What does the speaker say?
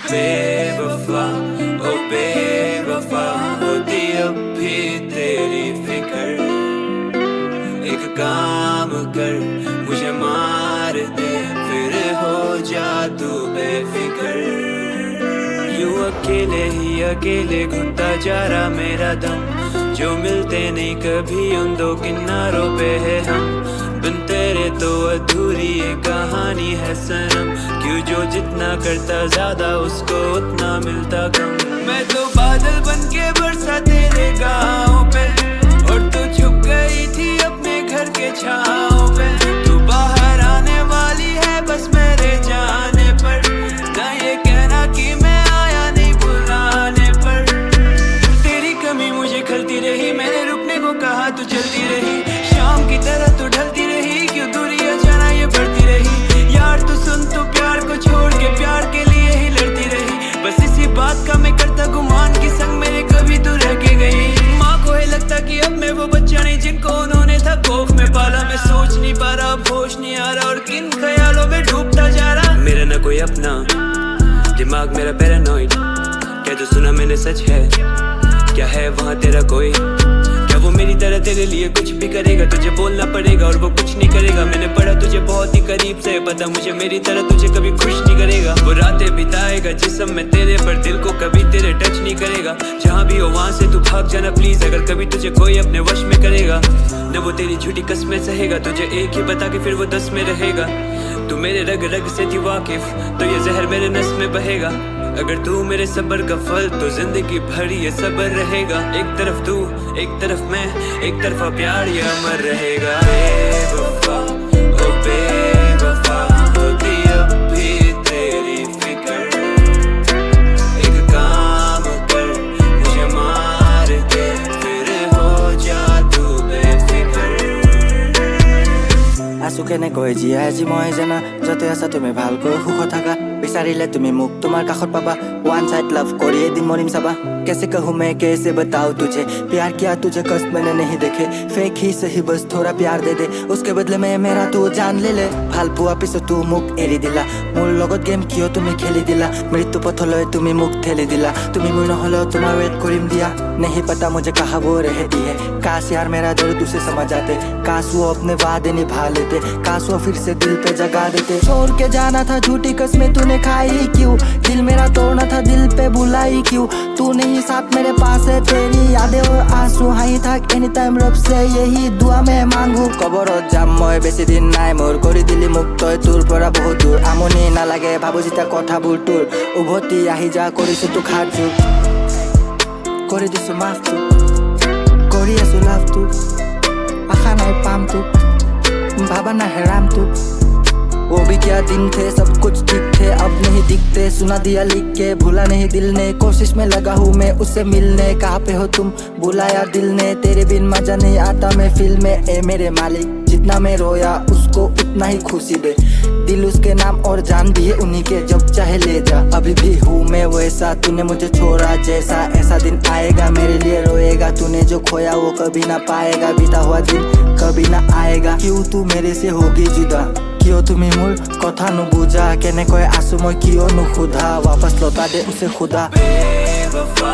बेवफा ओ बेवफा होती अब भी तेरी फिक्र। एक काम कर मुझे मार दे फिर हो जा तू बेफिक्र। यूं अकेले ही अकेले घुटता जा रहा मेरा दम, जो मिलते नहीं कभी उन दो किनारों पे है हम। बिन तेरे तो अधूरी ये कहानी है सनम, क्यों जो जितना करता ज्यादा उसको उतना मिलता कम। मैं तो बादल बन के बरसा तेरे गाँव पे, और तू छुप गई थी अपने घर के छाँव पे। तू बाहर आने वाली है बस मेरे जाने पर, ना ये कहना कि मैं आया नहीं बुलाने पर। तेरी कमी मुझे खलती रही, मैंने रुकने को कहा तू चलती रही। शाम की तरह तू ढलती रही, क्यों दूरी अचानक ये बढ़ती रही। यार तू सुन, तू प्यार को छोड़ के प्यार के लिए ही लड़ती रही। बस इसी बात का मैं करता गुमान कि संग मेरे कभी तू रह के गई। माँ को है लगता कि अब मैं वो बच्चा नहीं जिनको उन्होंने था कोख में पाला। मैं सोच नहीं पा रहा, अब होश नहीं आ रहा, और किन ख्यालों में डूबता जा रहा। मेरा ना कोई अपना दिमाग, मेरा पैरानॉइड। क्या जो सुना मैंने सच है? क्या है वहाँ तेरा कोई? क्या वो मेरी तरह तेरे लिए कुछ भी करेगा? तुझे बोलना पड़ेगा और वो कुछ नहीं करेगा। मैंने पढ़ा तुझे बहुत ही करीब से, पता मुझे मेरी तरह तुझे कभी खुश नहीं करेगा। वो रातें बिताएगा जिस्म में तेरे, पर दिल को कभी तेरे टच नहीं करेगा। जहाँ भी हो वहाँ से तू भाग जाना प्लीज, अगर कभी तुझे कोई अपने वश में करेगा। न वो तेरी झूठी कस्में सहेगा, तुझे एक ही बता के फिर वो 10 में रहेगा। तू मेरे रग रग से थी वाकिफ, तो ये जहर मेरे नस में बहेगा। अगर तू मेरे सब्र का फल, तो जिंदगी भर ये सब्र रहेगा। एक तरफ तू एक तरफ मैं, एक तरफा प्यार ये अमर रहेगा। बेवफा ओ बेवफा होती अब भी तेरी फिक्र। एक काम कर मुझे मार दे फिर हो जा तू बेफिक्र। आसु केनेকৈ জীয়াই আজি মই জানা, য'তে আছা তুমি ভালকৈ সুখ থাকা। বিচাৰিলে তুমি মোক তোমাৰ কাষত পাবা, ওৱান সাইড লাভ কৰি এদিন মৰিম চাবা। कैसे कहूँ मैं कैसे बताऊँ तुझे, प्यार किया तुझे कष्ट मैंने नहीं देखे। फेक ही सही बस थोड़ा प्यार दे दे, उसके बदले में मेरा तू जान ले ले। ভাল পোৱা পিছত तू মোক এৰি দিলা, মোৰ লগত গেম কিয় তুমি খেলি দিলা। মৃত্যু পথলৈ তুমি মোক ঠেলি দিলা, তুমি মোৰ নহ'লেও তোমাৰ ৱেট কৰিম দিয়া। नहीं पता मुझे कहाँ वो रहती है, काश यार मेरा दर्द उसे समझ आते। काश वो अपने वादे निभा लेते, काश वो फिर से दिल पे जगा देते। छोड़ के जाना था झूठी कसमें तूने खाई क्यों, दिल मेरा तोड़ना था दिल पे बुलाई क्यों। तू नहीं साथ मेरे पास है, तेरी यादें और आंसू हाई था एनी टाइम रब से यही दुआ मैं मांगू। कबरत जाम मैं बेसी दिन নাই मोर, কৰি দিলি মোক তই তোৰ পৰা বহুত দূৰ। আমনি নালাগে ভাবো যেতিয়া কথাবোৰ তোৰ, উভতি আহি যা কৰিছো তোক হাত জোৰ। কৰি দিছো মাফ তোক, কৰি আছো লাভ তোক, আশা নাই পাম তোক, ভাবা না হেৰাম তোক। वो भी क्या दिन थे, सब कुछ ठीक थे अब नहीं दिखते। सुना दिया लिख के भूला नहीं दिल ने, कोशिश में लगा हूँ मैं उससे मिलने। कहाँ पे हो तुम बुलाया दिल ने, तेरे बिन मजा नहीं आता मैं फील में। ए मेरे मालिक जितना मैं रोया उसको उतना ही खुशी दे, दिल उसके नाम और जान भी है उन्हीं के, जब चाहे ले जा। अभी भी हूँ मैं वैसा, तूने मुझे छोड़ा जैसा। ऐसा दिन आएगा मेरे लिए रोएगा, तूने जो खोया वो कभी ना पाएगा। बीता हुआ दिन कभी ना आएगा, क्यों तू मेरे से होगी जुदा। কিয় তুমি মোৰ কথা নুবুজা, কেনেকৈ আছো মই কিয় নুসুধা। वापस लौटा दे उसे खुदा। बेवफा